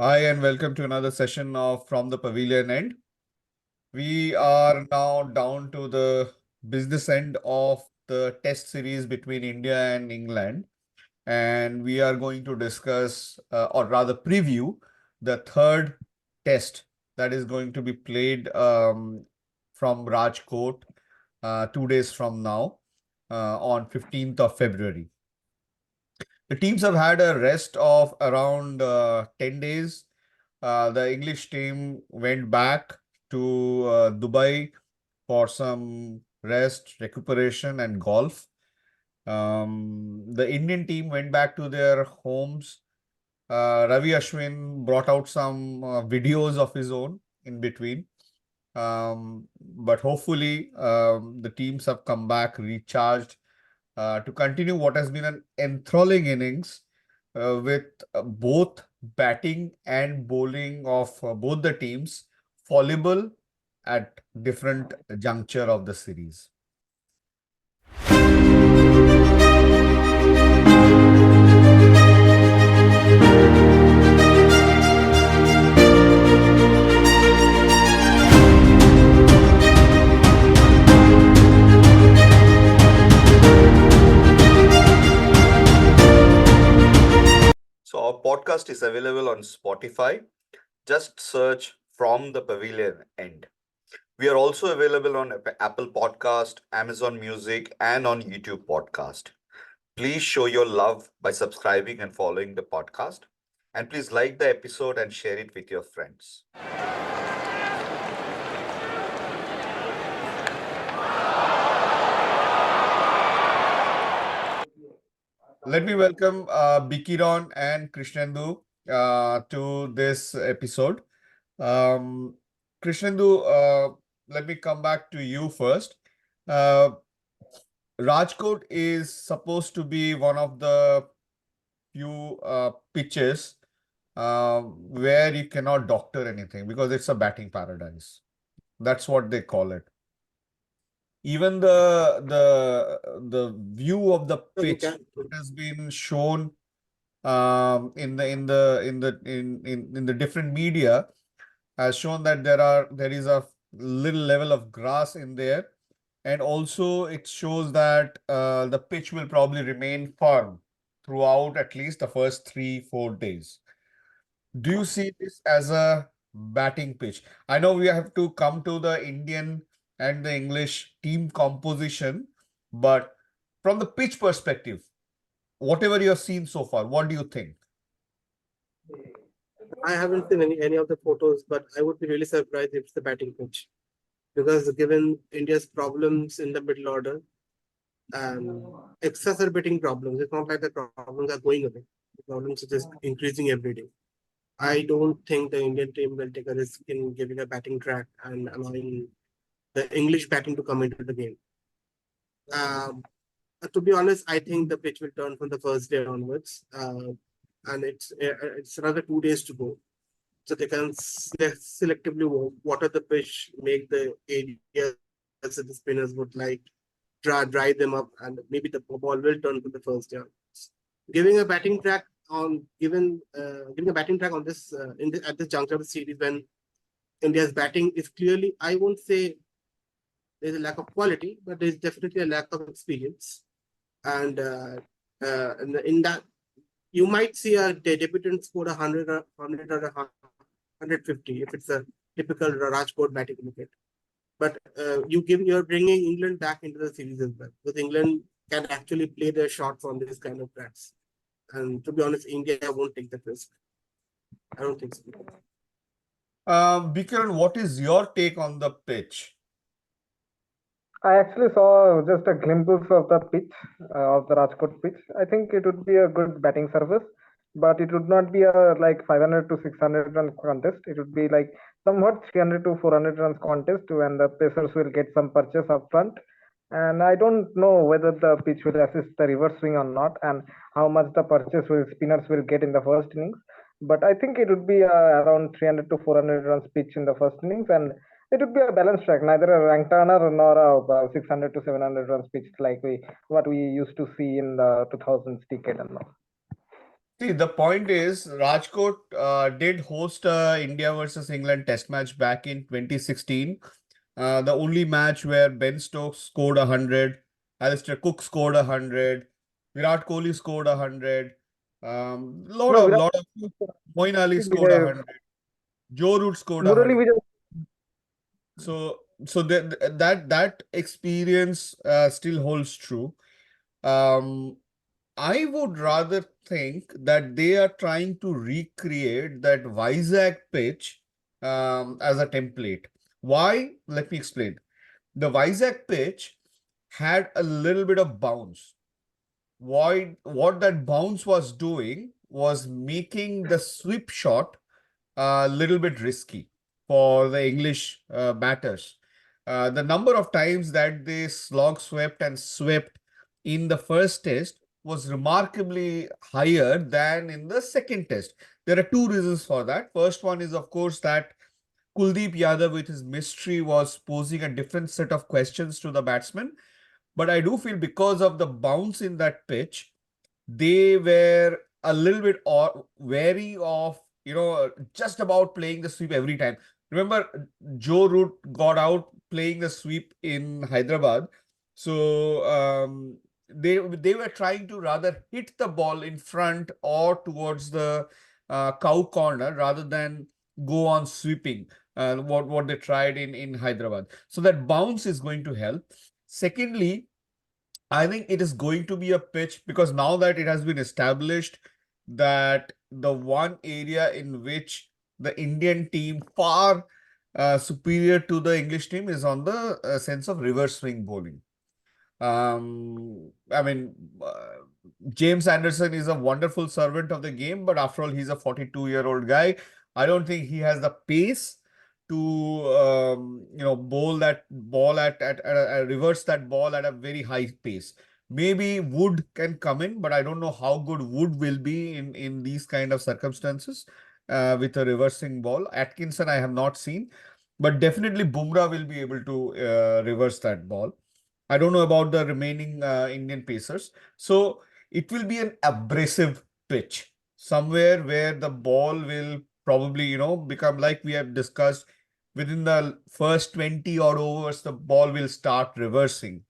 Hi, and welcome to another session of From the Pavilion End. We are now down to the business end of the test series between India and England, and we are going to discuss, or rather preview, the third test that is going to be played from Rajkot 2 days from now on 15th of February. The teams have had a rest of around 10 days. The English team went back to Dubai for some rest, recuperation, and golf. The Indian team went back to their homes. Ravi Ashwin brought out some videos of his own in between. But hopefully, the teams have come back recharged to continue what has been an enthralling innings with both batting and bowling of both the teams fallible at different juncture of the series. So our podcast is available on Spotify. Just search From the Pavilion End. We are also available on Apple Podcast, Amazon Music, and on YouTube Podcast. Please show your love by subscribing and following the podcast. And please like the episode and share it with your friends. Let me welcome Bikiron and Krishnendu to this episode. Krishnendu, let me come back to you first. Uh, Rajkot is supposed to be one of the few pitches where you cannot doctor anything because it's a batting paradise. That's what they call it. Even the view of the pitch has been shown in the different media has shown that there is a little level of grass in there, and also it shows that the pitch will probably remain firm throughout at least the first 3-4 days. Do you see this as a batting pitch? I know we have to come to the Indian and the English team composition, but from the pitch perspective, whatever you have seen so far, what do you think? I haven't seen any of the photos, but I would be really surprised if it's the batting pitch. Because given India's problems in the middle order and exacerbating problems, it's not like the problems are going away. The problems are just increasing every day. I don't think the Indian team will take a risk in giving a batting track and allowing the English batting to come into the game. To be honest, I think the pitch will turn from the first day onwards, and it's another 2 days to go. So they can selectively water the pitch, make the areas that the spinners would like, dry them up, and maybe the ball will turn to the first year. Giving a batting track on giving a batting track on this at this juncture of the series when India's batting is clearly, I won't say there's a lack of quality, but there's definitely a lack of experience. And in that, you might see a debutant score 100 or 150 if it's a typical Rajkot batting wicket. But you're bringing England back into the series as well, because England can actually play their shots on this kind of tracks. And to be honest, India won't take that risk. I don't think so. Bikaran, what is your take on the pitch? I actually saw just a glimpse of the pitch, of the Rajkot pitch. I think it would be a good batting service, but it would not be a like 500 to 600 run contest. It would be like somewhat 300 to 400 runs contest when the pacers will get some purchase up front. And I don't know whether the pitch will assist the reverse swing or not, and how much the purchase will spinners will get in the first innings. But I think it would be around 300 to 400 runs pitch in the first innings, and it would be a balanced track, neither a rank turner nor a 600 to 700 runs pitch like what we used to see in the 2000s decade and all. See, the point is, Rajkot did host a India versus England test match back in 2016. The only match where Ben Stokes scored 100, Alistair Cook scored 100, Virat Kohli scored 100, No, Virat lot of Moeen Ali scored Vijay, 100, Joe Root scored Murali 100. Vijay. So that experience still holds true. Um, I would rather think that they are trying to recreate that Vizag pitch as a template. Why? Let me explain. The Vizag pitch had a little bit of bounce. What that bounce was doing was making the sweep shot a little bit risky for the English batters. The number of times that they slog swept and swept in the first test was remarkably higher than in the second test. There are two reasons for that. First one is, of course, that Kuldeep Yadav with his mystery was posing a different set of questions to the batsman. But I do feel because of the bounce in that pitch, they were a little bit wary of, just about playing the sweep every time. Remember, Joe Root got out playing the sweep in Hyderabad. So they were trying to rather hit the ball in front or towards the cow corner rather than go on sweeping. What they tried in Hyderabad. So that bounce is going to help. Secondly, I think it is going to be a pitch because now that it has been established that the one area in which the Indian team far superior to the English team is on the sense of reverse swing bowling. I mean, James Anderson is a wonderful servant of the game, but after all, he's a 42-year-old guy. I don't think he has the pace to bowl that ball reverse that ball at a very high pace. Maybe Wood can come in, but I don't know how good Wood will be in these kind of circumstances with a reversing ball. Atkinson I have not seen, but definitely Bumrah will be able to reverse that ball. I don't know about the remaining Indian pacers. So it will be an abrasive pitch somewhere where the ball will probably, become like we have discussed within the first 20 odd overs, the ball will start reversing.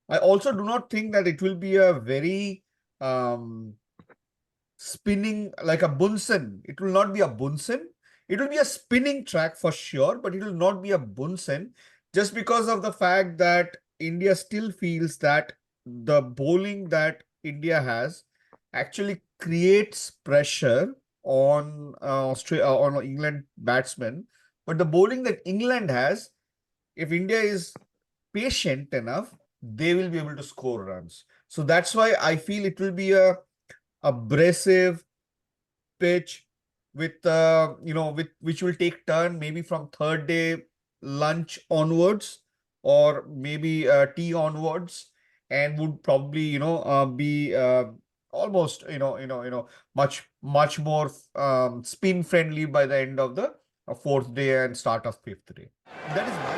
I also do not think that it will be a very spinning like a Bunsen. It will not be a Bunsen. It will be a spinning track for sure, but it will not be a Bunsen just because of the fact that India still feels that the bowling that India has actually creates pressure on Australia on England batsmen. But the bowling that England has, if India is patient enough, they will be able to score runs. So that's why I feel it will be a abrasive pitch with with which will take turn maybe from third day lunch onwards or maybe tea onwards and would probably be almost much more spin friendly by the end of the fourth day and start of fifth day. That is my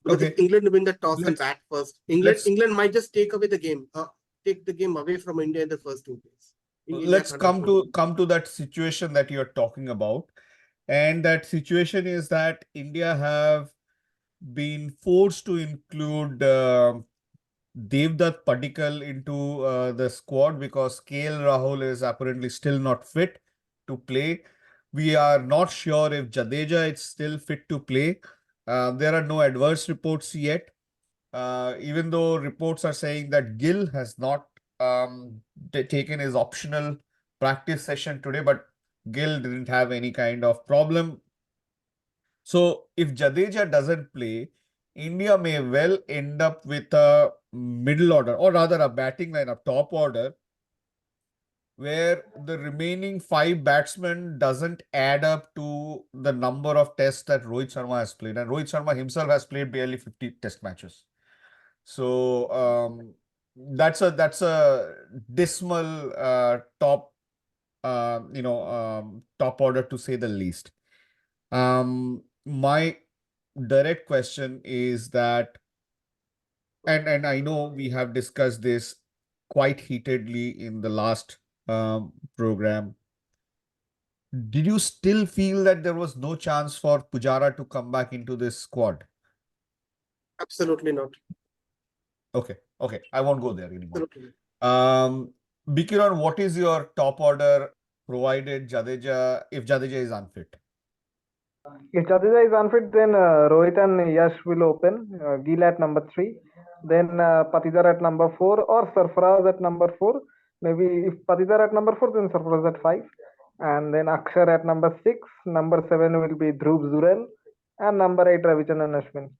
Because okay. if England win the toss and Let's bat first, let's England might just take away the game, take the game away from India in the first 2 days. In India's let's 100 point. come to that situation that you're talking about. And that situation is that India have been forced to include Devdutt Padikkal into the squad because KL Rahul is apparently still not fit to play. We are not sure if Jadeja is still fit to play. There are no adverse reports yet. Even though reports are saying that Gill has not taken his optional practice session today, but Gill didn't have any kind of problem. So if Jadeja doesn't play, India may well end up with a middle order, or rather a batting lineup, top order, where the remaining 5 batsmen doesn't add up to the number of tests that Rohit Sharma has played. And Rohit Sharma himself has played barely 50 test matches. So that's a dismal top order to say the least. My direct question is that, and I know we have discussed this quite heatedly in the last program. Did you still feel that there was no chance for Pujara to come back into this squad? Absolutely not. Okay, I won't go there anymore. Absolutely. Bikiran, what is your top order provided if Jadeja is unfit? If Jadeja is unfit, then Rohit and Yash will open. Gill at number 3. Then Patidar at number 4 or Sarfaraz at number 4. Maybe if Patidar at number 4, then Sarfaraz at 5. And then Akshar at number 6. Number 7 will be Dhruv Zurel. And number 8, Ravichandran Ashwin.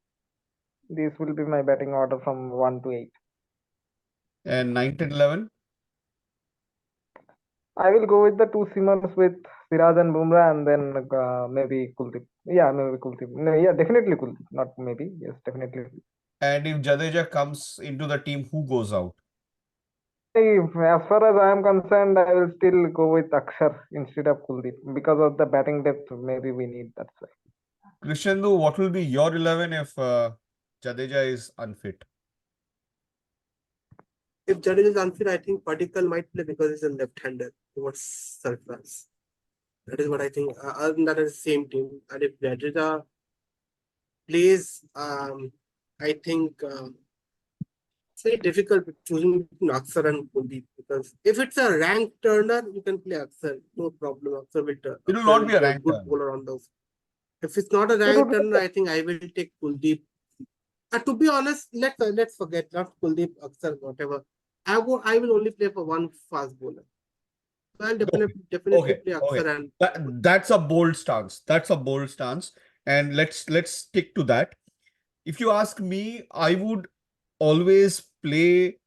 These will be my batting order from 1 to 8. And 9, 10, 11? I will go with the two seamers with Siraj and Bumrah, and then maybe Kuldeep. Yeah, maybe Kuldeep. No, yeah, definitely Kuldeep. Not maybe. Yes, definitely. And if Jadeja comes into the team, who goes out? As far as I am concerned, I will still go with Akshar instead of Kuldeep because of the batting depth. Maybe we need that. Krishendu, what will be your 11 if Jadeja is unfit? If Jadeja is unfit, I think Patikal might play because he's a left-hander towards Sarfaraz. That is what I think. Other than that, it's the same team. And if Jadeja plays, I think it's very difficult choosing between Akshar and Kuldeep because if it's a ranked turner, you can play Akshar. No problem. Akshar will turn. It will not be a ranked good turner. bowler on those. If it's not a ranked turner, I think I will take Kuldeep. To be honest, let's forget not Kuldeep, Akshar, whatever. I will only play for one fast bowler. So I'll definitely play Akshar and that's a bold stance. And let's stick to that. If you ask me, I would always play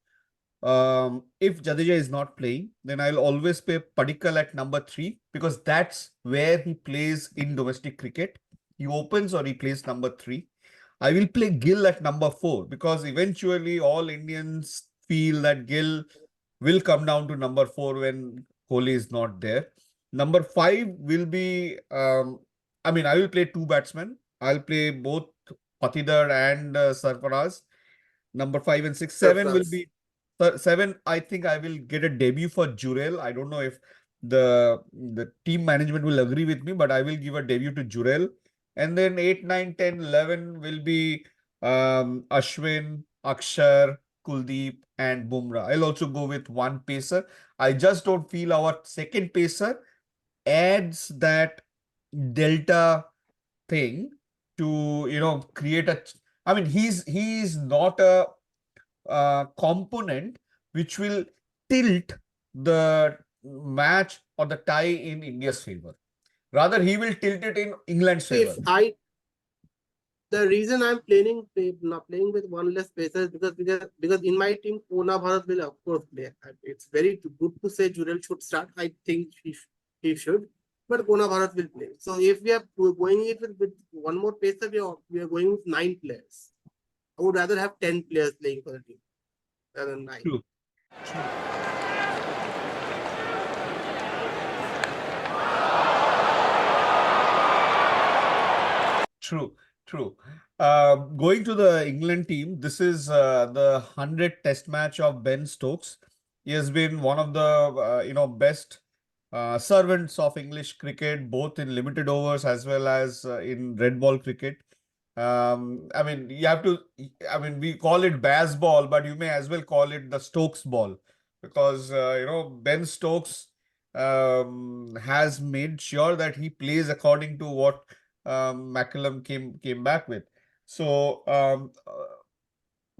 if Jadeja is not playing, then I'll always play Padikkal at number 3 because that's where he plays in domestic cricket. He opens or he plays number 3. I will play Gill at number 4 because eventually all Indians feel that Gill will come down to number 4 when Kohli is not there. Number 5 will be, I will play 2 batsmen. I'll play both Patidar and Sarfaraz. Number 5 and 6. 7 will be 7. I think I will get a debut for Jurel. I don't know if the team management will agree with me, but I will give a debut to Jurel. And then 8, 9, 10, 11 will be Ashwin, Akshar, Kuldeep, and Bumrah. I'll also go with one pacer. I just don't feel our second pacer adds that delta thing to create a. He's not a component which will tilt the match or the tie in India's favor. Rather, he will tilt it in England's favor. The reason I'm playing with one less pacer is because in my team, Kona Bharat will of course play. It's very good to say Jurel should start. I think he should, but Kona Bharat will play. So if we are going it with one more pacer, we are going with 9 players. I would rather have 10 players playing for the team rather than 9. True. True. Going to the England team, this is the 100th Test match of Ben Stokes. He has been one of the best servants of English cricket, both in limited overs as well as in red ball cricket. We call it Bazball, but you may as well call it the Stokes ball because Ben Stokes has made sure that he plays according to what McCallum came back with. So,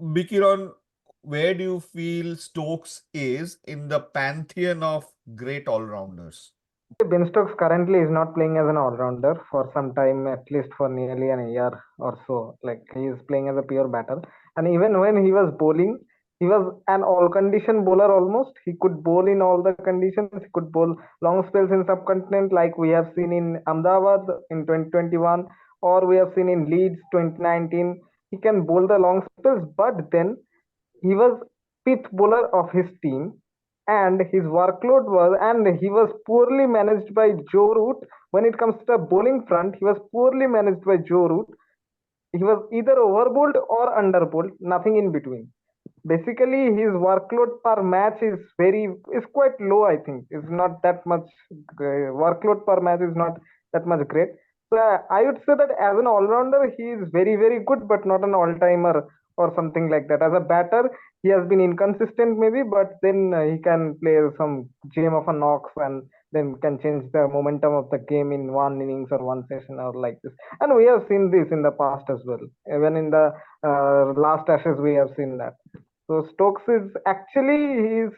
Bikiran, where do you feel Stokes is in the pantheon of great all-rounders? Ben Stokes currently is not playing as an all-rounder for some time, at least for nearly an year or so. Like he is playing as a pure batter. And even when he was bowling, he was an all-condition bowler almost. He could bowl in all the conditions. He could bowl long spells in subcontinent like we have seen in Ahmedabad in 2021 or we have seen in Leeds 2019. He can bowl the long spells, but then he was fifth bowler of his team and his workload was and he was poorly managed by Joe Root. When it comes to the bowling front, he was poorly managed by Joe Root. he was either overbowled or underbowled, nothing in between. Basically, his workload per match is quite low. I think it's not that much. Workload per match is not that much great. So I would say that as an all-rounder, he is very good, but not an all-timer or something like that. As a batter, he has been inconsistent maybe, but then he can play some gem of a knocks and then can change the momentum of the game in one innings or one session or like this. And we have seen this in the past as well. Even in the last Ashes, we have seen that. So Stokes is actually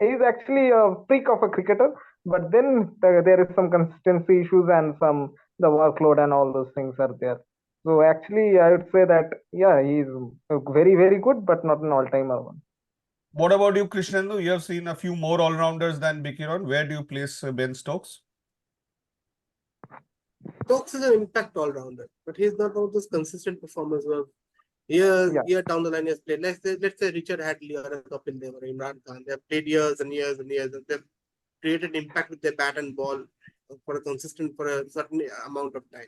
he's actually a freak of a cricketer, but then there is some consistency issues and some the workload and all those things are there. So actually, I would say that yeah, he's very good, but not an all-timer one. What about you, Krishnendu? You have seen a few more all-rounders than Bikiron. Where do you place Ben Stokes? Stokes is an impact all-rounder, but he's not one of those consistent performers who have Yeah. year down the line he has played. Let's say Richard Hadley or a Kapil Dev or Imran Khan. They have played years and years and years, and they've created impact with their bat and ball for a certain amount of time.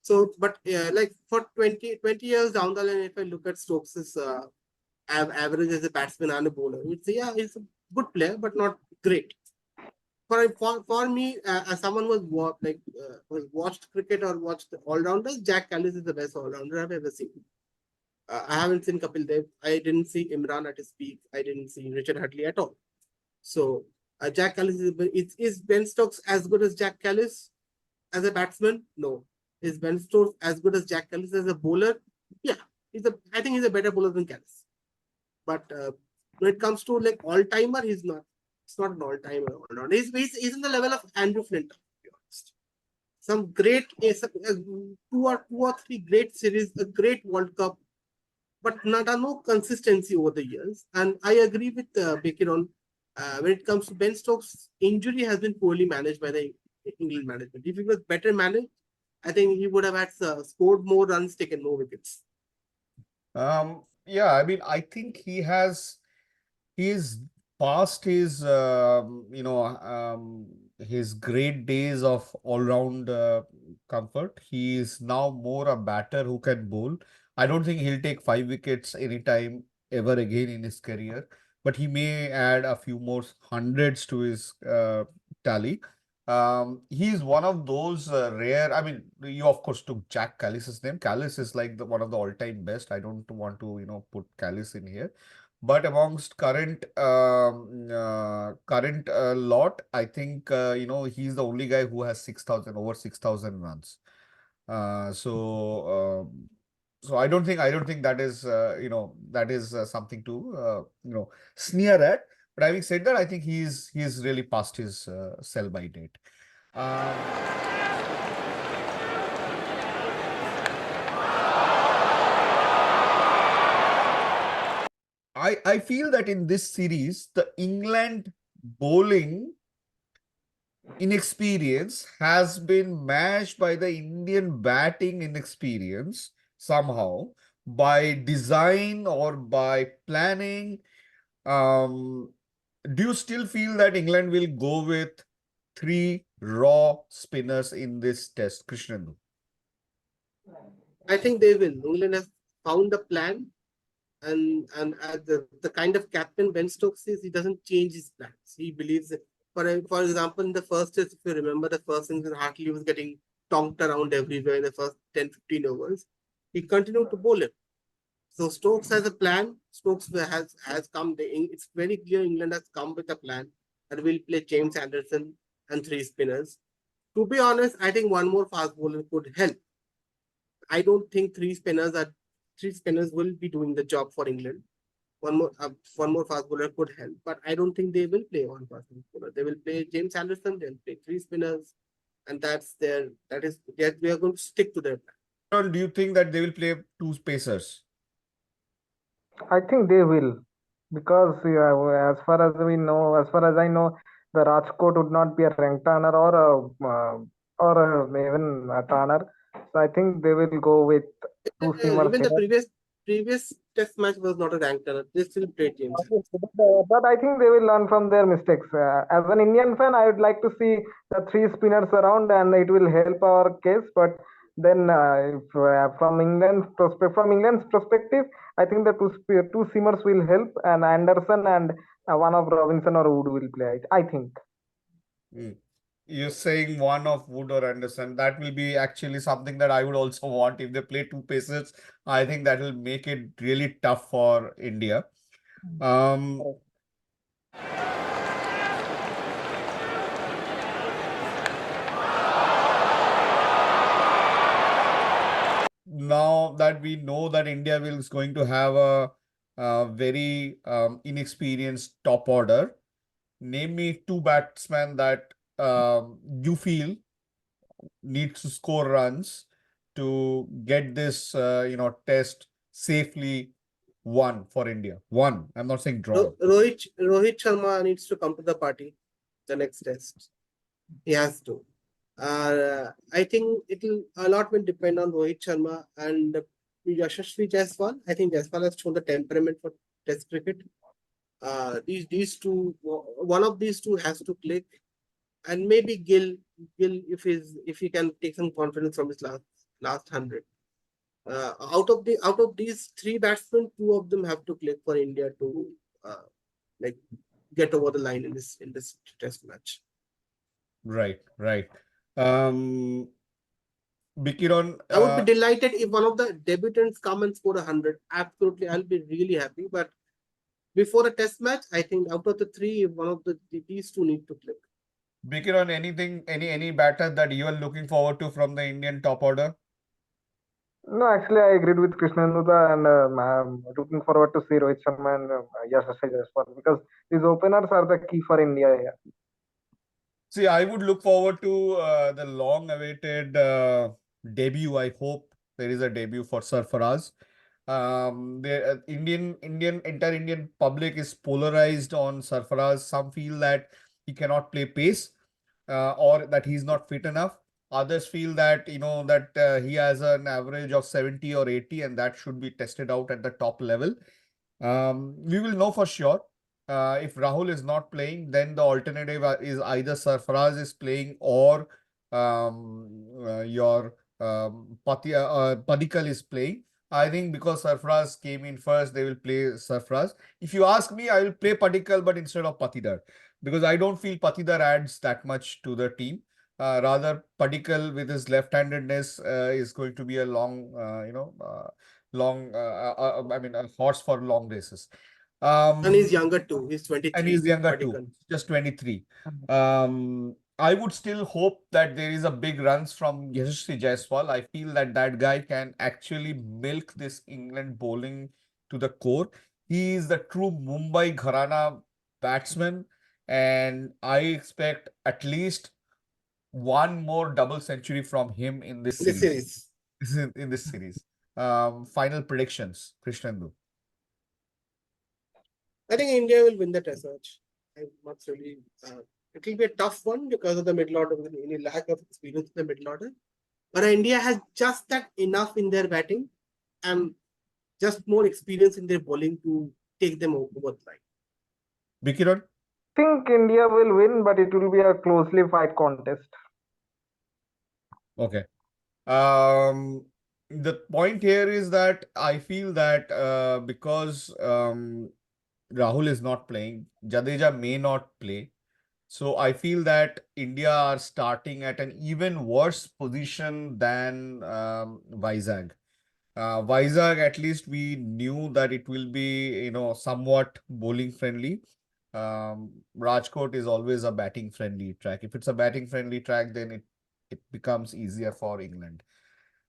So, but like for 20 years down the line, if I look at Stokes's average as a batsman and a bowler, you'd say, yeah, he's a good player, but not great. For me, as someone who was watched cricket or watched all-rounders, Jack Callis is the best all-rounder I've ever seen. I haven't seen Kapil Dev. I didn't see Imran at his peak. I didn't see Richard Hadley at all. So Jack Callis is Ben Stokes as good as Jack Callis as a batsman? No. Is Ben Stokes as good as Jack Callis as a bowler? Yeah, I think he's a better bowler than Callis. But when it comes to like all-timer, he's not. It's not an all-timer. He's in the level of Andrew Flint, to be honest. Some great, two or three great series, a great World Cup, but no consistency over the years. And I agree with Bekiron. When it comes to Ben Stokes, injury has been poorly managed by the England management. If he was better managed, I think he would have had scored more runs, taken more wickets. Yeah, I mean, I think he's past his his great days of all-round comfort. He is now more a batter who can bowl. I don't think he'll take 5 wickets anytime ever again in his career, but he may add a few more hundreds to his tally. He's one of those rare. I mean, you of course took Jack Callis's name. Callis is like one of the all-time best. I don't want to put Callis in here. But amongst current lot, I think he's the only guy who has over 6,000 runs. So I don't think that is something to sneer at. But having said that, I think he's really past his sell-by date. I feel that in this series, the England bowling inexperience has been matched by the Indian batting inexperience somehow by design or by planning. Do you still feel that England will go with 3 raw spinners in this test, Krishnendu? I think they will. England has found a plan, and the kind of captain Ben Stokes is, he doesn't change his plans. He believes that, for example, in the first test, if you remember the first innings, Hartley was getting tonked around everywhere in the first 10-15 overs. He continued to bowl him. So Stokes has a plan. Stokes has come. It's very clear England has come with a plan and will play James Anderson and 3 spinners. To be honest, I think one more fast bowler could help. I don't think 3 spinners will be doing the job for England. One more fast bowler could help, but I don't think they will play one fast bowler. They will play James Anderson. They'll play 3 spinners, and we are going to stick to their plan. Do you think that they will play 2 spacers? I think they will, because as far as I know, the Rajkot would not be a rank turner or even a turner. So I think they will go with 2 seamers. Even the previous test match was not a rank turner. They still played James. But I think they will learn from their mistakes. As an Indian fan, I would like to see the 3 spinners around, and it will help our case. But Then, if, from England's perspective, I think the two seamers will help, and Anderson and one of Robinson or Wood will play. I think. Mm. You're saying one of Wood or Anderson. That will be actually something that I would also want. If they play two pacers, I think that will make it really tough for India. Um, Now that we know that India is going to have a very inexperienced top order, name me two batsmen that you feel needs to score runs to get this test safely won for India. One. I'm not saying drawn. Rohit Sharma needs to come to the party the next test. He has to. I think a lot will depend on Rohit Sharma and Yashasvi Jaiswal. I think Jaiswal has shown the temperament for Test cricket. These two, one of these two has to click, and maybe Gill, if he can take some confidence from his last 100. Out of these three batsmen, two of them have to click for India to like get over the line in this Test match. Right, right. Um, Bikiron, I would be delighted if one of the debutants come and score 100. Absolutely, I'll be really happy. But before a Test match, I think out of the three, one of these two need to click. Bikiron, any batter that you are looking forward to from the Indian top order? No, actually, I agreed with Krishnenduda, and I'm looking forward to see Rohit Sharma and Yashasvi Jaiswal, because these openers are the key for India here. See, I would look forward to the long-awaited debut. I hope there is a debut for Sarfaraz. The entire Indian public is polarized on Sarfaraz. Some feel that he cannot play pace, or that he's not fit enough. Others feel that he has an average of 70 or 80, and that should be tested out at the top level. We will know for sure. If Rahul is not playing, then the alternative is either Sarfaraz is playing, or your Padikkal is playing. I think because Sarfaraz came in first, they will play Sarfaraz. If you ask me, I will play Padikkal, but instead of Patidar, because I don't feel Patidar adds that much to the team. Rather, Padikkal with his left-handedness is going to be a a horse for long races. And he's younger too. He's 23. And he's younger too, Padikkal. just 23. I would still hope that there is a big runs from Yashasvi Jaiswal. I feel that that guy can actually milk this England bowling to the core. He is the true Mumbai Gharana batsman, and I expect at least one more double century from him in this This series. series. In this series. Final predictions, Krishnendu. I think India will win the Test match. I'm not really. It will be a tough one because of the middle order, any lack of experience in the middle order. But India has just that enough in their batting and just more experience in their bowling to take them over the line. Bikiron? I think India will win, but it will be a closely fight contest. Okay. The point here is that I feel that because Rahul is not playing, Jadeja may not play. So I feel that India are starting at an even worse position than Vizag. Vizag, at least we knew that it will be, somewhat bowling friendly. Rajkot is always a batting friendly track. If it's a batting friendly track, then it becomes easier for England.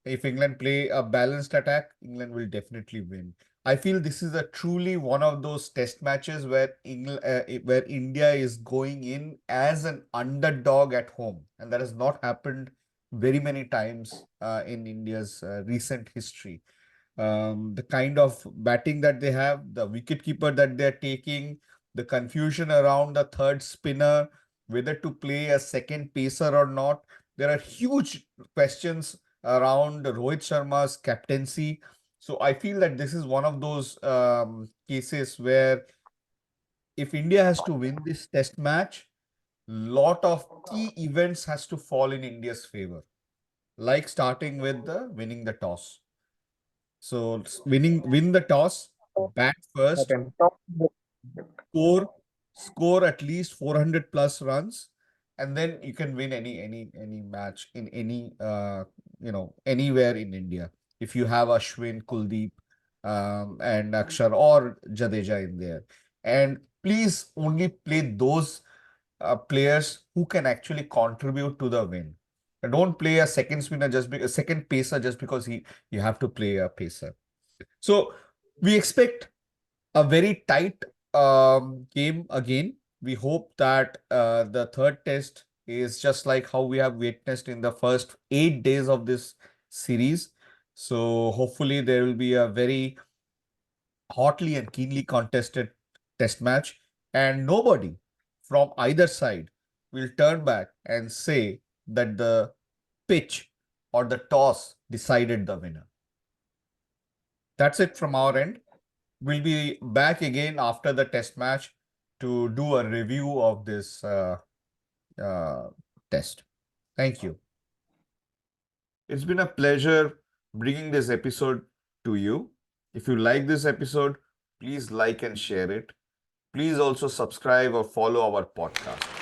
If England play a balanced attack, England will definitely win. I feel this is a truly one of those test matches where where India is going in as an underdog at home, and that has not happened very many times in India's recent history. The kind of batting that they have, the wicketkeeper that they're taking, the confusion around the third spinner, whether to play a second pacer or not. There are huge questions around Rohit Sharma's captaincy. So I feel that this is one of those cases where if India has to win this test match, lot of key events has to fall in India's favor. like starting with the winning the toss. So win the toss, bat first, Okay. Top. score score at least 400 plus runs, and then you can win any match in any anywhere in India if you have Ashwin, Kuldeep, and Akshar or Jadeja in there. And please only play those players who can actually contribute to the win. And don't play a second spinner a second pacer just because you have to play a pacer. So we expect a very tight game again. We hope that the third test is just like how we have witnessed in the first 8 days of this series. So hopefully there will be a very hotly and keenly contested test match, and nobody from either side will turn back and say that the pitch or the toss decided the winner. That's it from our end. We'll be back again after the test match to do a review of this uh, test. Thank you. It's been a pleasure bringing this episode to you. If you like this episode, please like and share it. Please also subscribe or follow our podcast.